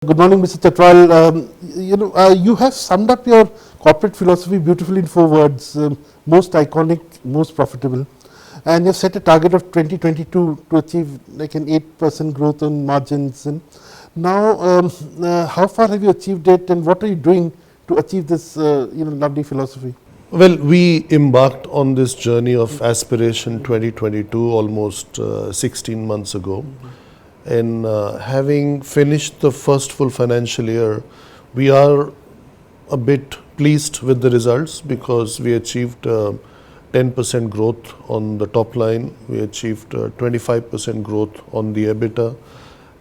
Good morning, Mr. Chhatwal. You have summed up your corporate philosophy beautifully in 4 words: most iconic, most profitable. And you've set a target of 2022 to achieve like an 8% growth on margins. And now, how far have you achieved it, and what are you doing to achieve this, lovely philosophy? Well, we embarked on this journey of Aspiration 2022 almost 16 months ago. And having finished the first full financial year, we are a bit pleased with the results because we achieved 10% growth on the top line. We achieved 25% growth on the EBITDA.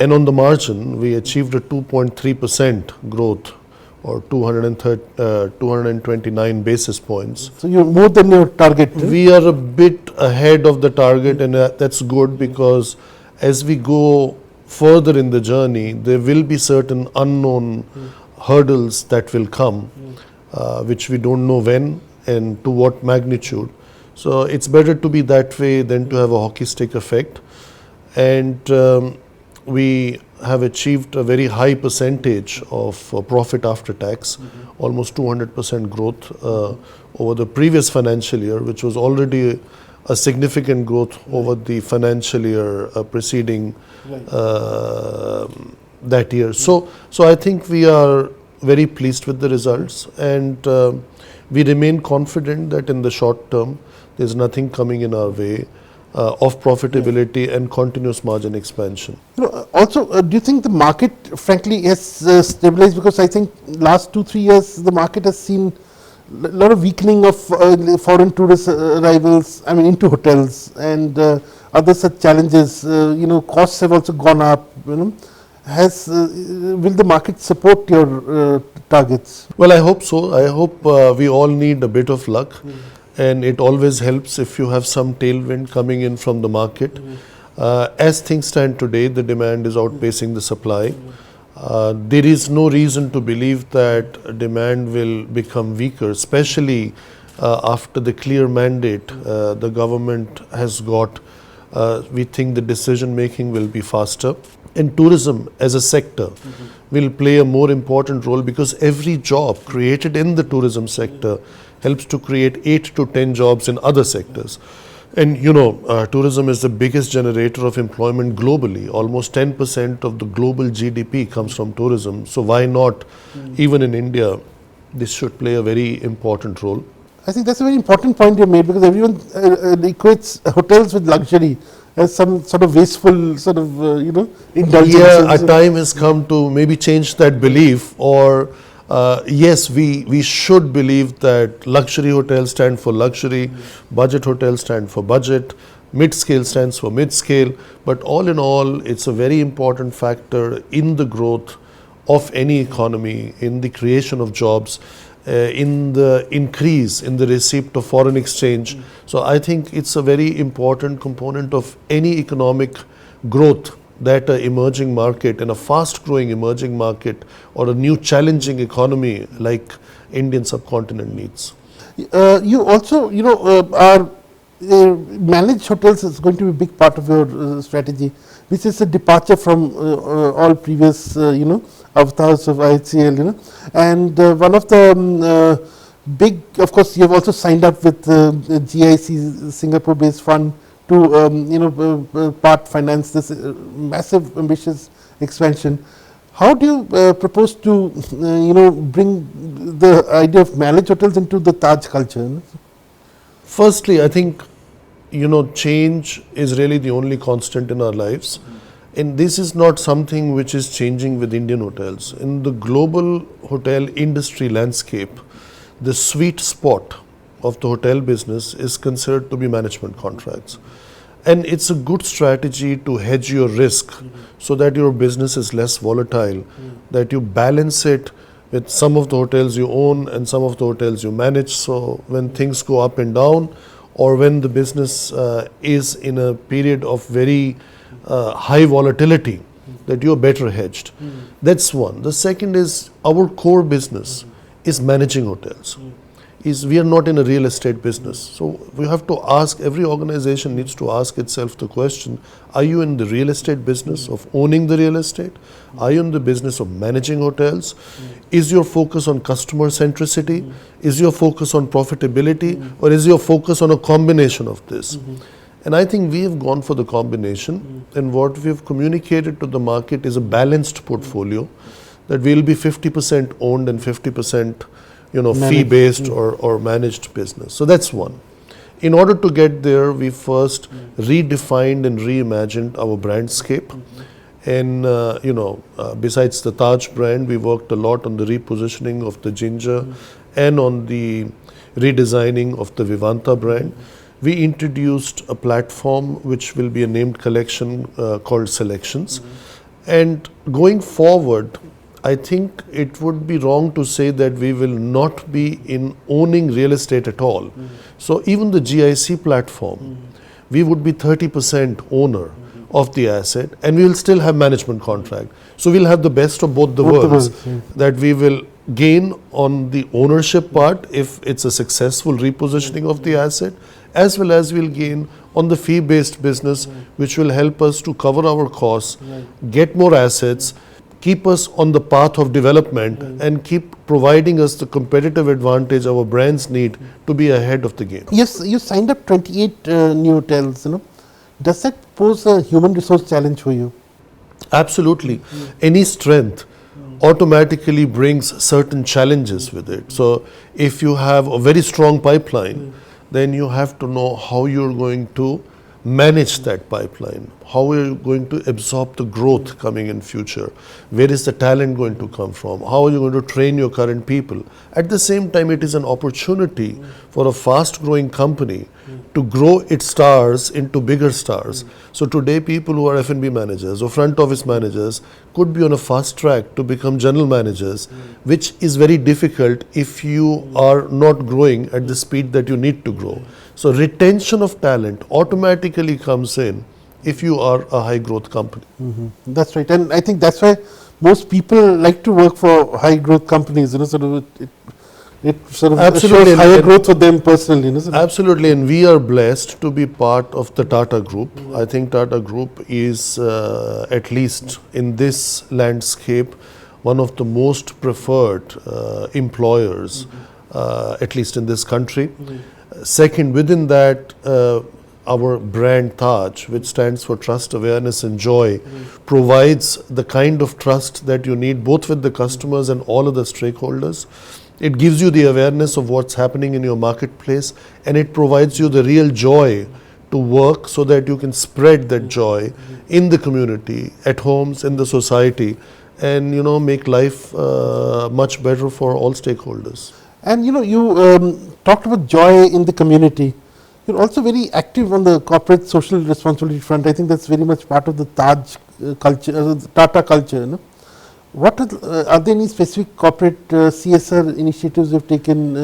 And on the margin, we achieved a 2.3% growth, or 229 basis points. So you're more than your target. We are a bit ahead of the target, and that's good because as we go further in the journey, there will be certain unknown hurdles that will come, which we don't know when and to what magnitude. So it's better to be that way than to have a hockey stick effect. And we have achieved a very high percentage of profit after tax, almost 200% growth over the previous financial year, which was already a significant growth over the financial year preceding that year. So I think we are very pleased with the results, and we remain confident that in the short term, there's nothing coming in our way of profitability and continuous margin expansion. Also, do you think the market, frankly, has stabilized? Because I think last 2-3 years, the market has seen a lot of weakening of foreign tourist arrivals, into hotels, and other such challenges. Costs have also gone up. Will the market support your targets? Well, I hope so. I hope we all need a bit of luck. And it always helps if you have some tailwind coming in from the market. As things stand today, the demand is outpacing the supply. There is no reason to believe that demand will become weaker, especially after the clear mandate the government has got. We think the decision making will be faster. And tourism as a sector will play a more important role because every job created in the tourism sector helps to create 8 to 10 jobs in other sectors. And tourism is the biggest generator of employment globally. Almost 10% of the global GDP comes from tourism. So why not, even in India, this should play a very important role. I think that's a very important point you made, because everyone equates hotels with luxury as some sort of wasteful sort of, indulgence. Yeah, a time has come to maybe change that belief, or yes, we should believe that luxury hotels stand for luxury, budget hotels stand for budget, mid-scale stands for mid-scale, but all in all, it's a very important factor in the growth of any economy, in the creation of jobs, in the increase in the receipt of foreign exchange. So I think it's a very important component of any economic growth that an emerging market, and a fast-growing emerging market, or a new challenging economy like Indian subcontinent needs. You also, are managed hotels is going to be a big part of your strategy, which is a departure from all previous, avatars of IHCL. And one of the big, of course, you have also signed up with GIC, Singapore-based fund, to part finance this massive ambitious expansion. How do you propose to bring the idea of managed hotels into the Taj culture? Firstly, I think change is really the only constant in our lives, and this is not something which is changing with Indian hotels. In the global hotel industry landscape, the sweet spot of the hotel business is considered to be management contracts. And it's a good strategy to hedge your risk so that your business is less volatile, that you balance it with some of the hotels you own and some of the hotels you manage. So when things go up and down, or when the business is in a period of very high volatility, that you're better hedged. That's one. The second is our core business is managing hotels. is we are not in a real estate business. So we have to ask, every organization needs to ask itself the question, are you in the real estate business of owning the real estate? Are you in the business of managing hotels? Is your focus on customer centricity? Is your focus on profitability? Or is your focus on a combination of this? And I think we have gone for the combination, and what we have communicated to the market is a balanced portfolio, that we'll be 50% owned and 50% fee-based or managed business. So that's one. In order to get there, we first redefined and reimagined our brandscape. And besides the Taj brand, we worked a lot on the repositioning of the Ginger and on the redesigning of the Vivanta brand. We introduced a platform which will be a named collection called Selections. And going forward, I think it would be wrong to say that we will not be in owning real estate at all. So even the GIC platform, we would be 30% owner of the asset, and we will still have management contract. So we'll have the best of both the worlds, that we will gain on the ownership part if it's a successful repositioning of the asset, as well as we'll gain on the fee-based business, which will help us to cover our costs, get more assets, keep us on the path of development, and keep providing us the competitive advantage our brands need to be ahead of the game. Yes, you signed up 28 new hotels. Does that pose a human resource challenge for you? Absolutely. Any strength automatically brings certain challenges with it. So if you have a very strong pipeline, then you have to know how you're going to manage that pipeline, how are you going to absorb the growth coming in future, where is the talent going to come from, how are you going to train your current people. At the same time, it is an opportunity for a fast growing company to grow its stars into bigger stars. So today people who are F&B managers or front office managers could be on a fast track to become general managers, which is very difficult if you are not growing at the speed that you need to grow. So retention of talent automatically comes in if you are a high growth company. That's right, and I think that's why most people like to work for high growth companies. It sort of Absolutely. shows higher growth for them personally. Absolutely, and we are blessed to be part of the Tata Group. I think Tata Group is, at least in this landscape, one of the most preferred employers, at least in this country. Second, within that, our brand Taj, which stands for Trust, Awareness and Joy, provides the kind of trust that you need both with the customers and all other stakeholders. It gives you the awareness of what's happening in your marketplace, and it provides you the real joy to work so that you can spread that joy in the community, at homes, in the society, and make life much better for all stakeholders. And you talked about joy in the community. You're also very active on the corporate social responsibility front. I think that's very much part of the Taj culture, Tata culture. What are there any specific corporate CSR initiatives you've taken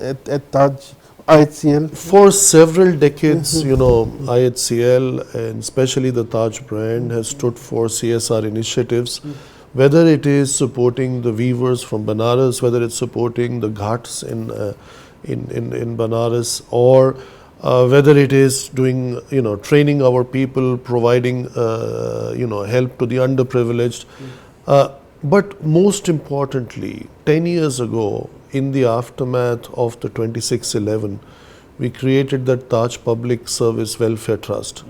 at Taj IHCL? For several decades, IHCL and especially the Taj brand has stood for CSR initiatives. Whether it is supporting the weavers from Banaras, whether it's supporting the ghats in Banaras, or whether it is doing, training our people, providing, help to the underprivileged. But most importantly, 10 years ago, in the aftermath of the 26/11, we created the Taj Public Service Welfare Trust.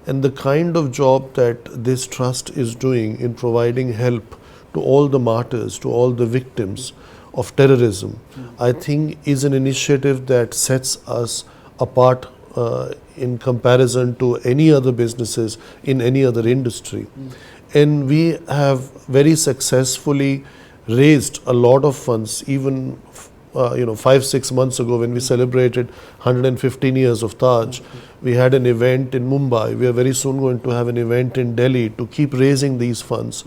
And the kind of job that this trust is doing in providing help to all the martyrs, to all the victims of terrorism, I think is an initiative that sets us apart in comparison to any other businesses in any other industry. And we have very successfully raised a lot of funds, even 5-6 months ago when we celebrated 115 years of Taj. We had an event in Mumbai. We are very soon going to have an event in Delhi to keep raising these funds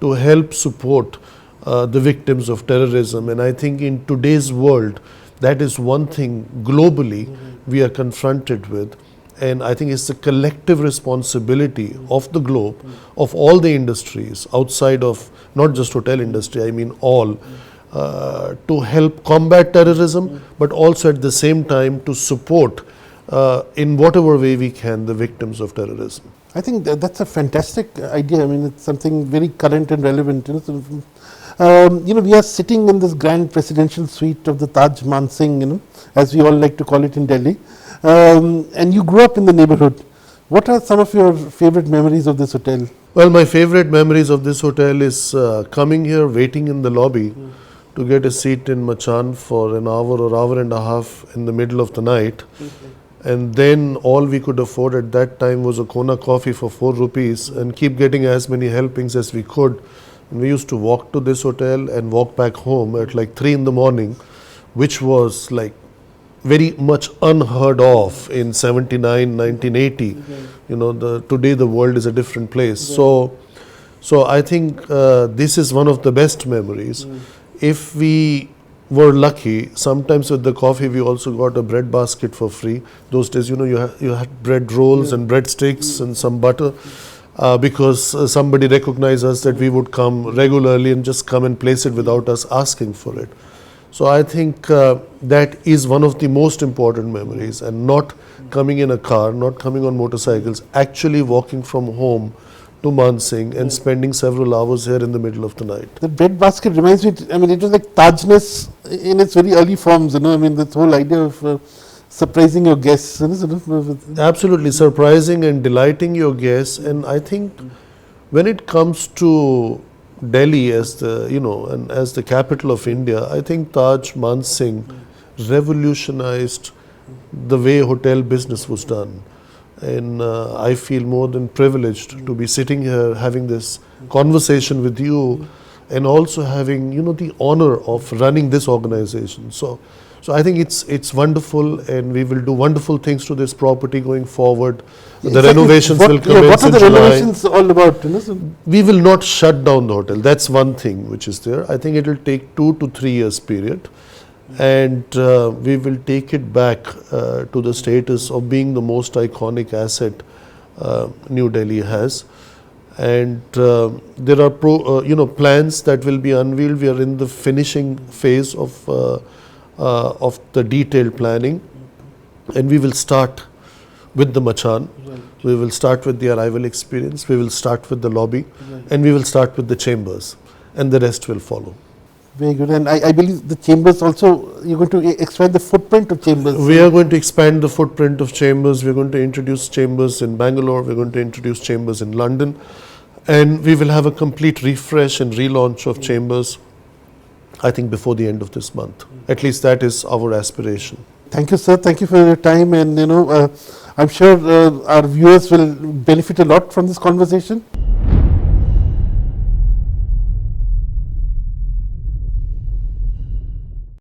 to help support the victims of terrorism. And I think in today's world, that is one thing globally we are confronted with. And I think it's the collective responsibility of the globe, of all the industries outside of not just hotel industry, I mean all, to help combat terrorism, but also at the same time to support in whatever way we can the victims of terrorism. I think that's a fantastic idea. I mean, it's something very current and relevant. We are sitting in this grand presidential suite of the Taj Mansingh, as we all like to call it in Delhi. And you grew up in the neighborhood. What are some of your favorite memories of this hotel? Well, my favorite memories of this hotel is coming here, waiting in the lobby to get a seat in Machan for an hour or hour and a half in the middle of the night. And then all we could afford at that time was a Kona coffee for 4 rupees and keep getting as many helpings as we could. And we used to walk to this hotel and walk back home at like 3 in the morning, which was like very much unheard of in 79, 1980. Today the world is a different place. So I think this is one of the best memories. If we were lucky, sometimes with the coffee we also got a bread basket for free. Those days, you had bread rolls and breadsticks and some butter because somebody recognized us that we would come regularly and just come and place it without us asking for it. So I think that is one of the most important memories, and not coming in a car, not coming on motorcycles, actually walking from home to Mansingh and spending several hours here in the middle of the night. The bread basket reminds me, it was like Tajness in its very early forms, this whole idea of surprising your guests. Absolutely, surprising and delighting your guests. And I think when it comes to Delhi as the capital of India, I think Taj Mansingh revolutionized the way hotel business was done. And I feel more than privileged to be sitting here having this conversation with you, and also having the honor of running this organization. So I think it's wonderful, and we will do wonderful things to this property going forward. The renovations will commence in July. What are the renovations all about? We will not shut down the hotel. That's one thing which is there. I think it will take 2 to 3 years period. And we will take it back to the status of being the most iconic asset New Delhi has. And there are plans that will be unveiled. We are in the finishing phase of the detailed planning, and we will start with the Machan. We will start with the arrival experience. We will start with the lobby, and we will start with the chambers, and the rest will follow. Very good. And I believe the chambers also, you're going to expand the footprint of chambers. We are going to expand the footprint of chambers. We're going to introduce chambers in Bangalore. We're going to introduce chambers in London. And we will have a complete refresh and relaunch of chambers, I think, before the end of this month. At least that is our aspiration. Thank you, sir. Thank you for your time. And, I'm sure our viewers will benefit a lot from this conversation.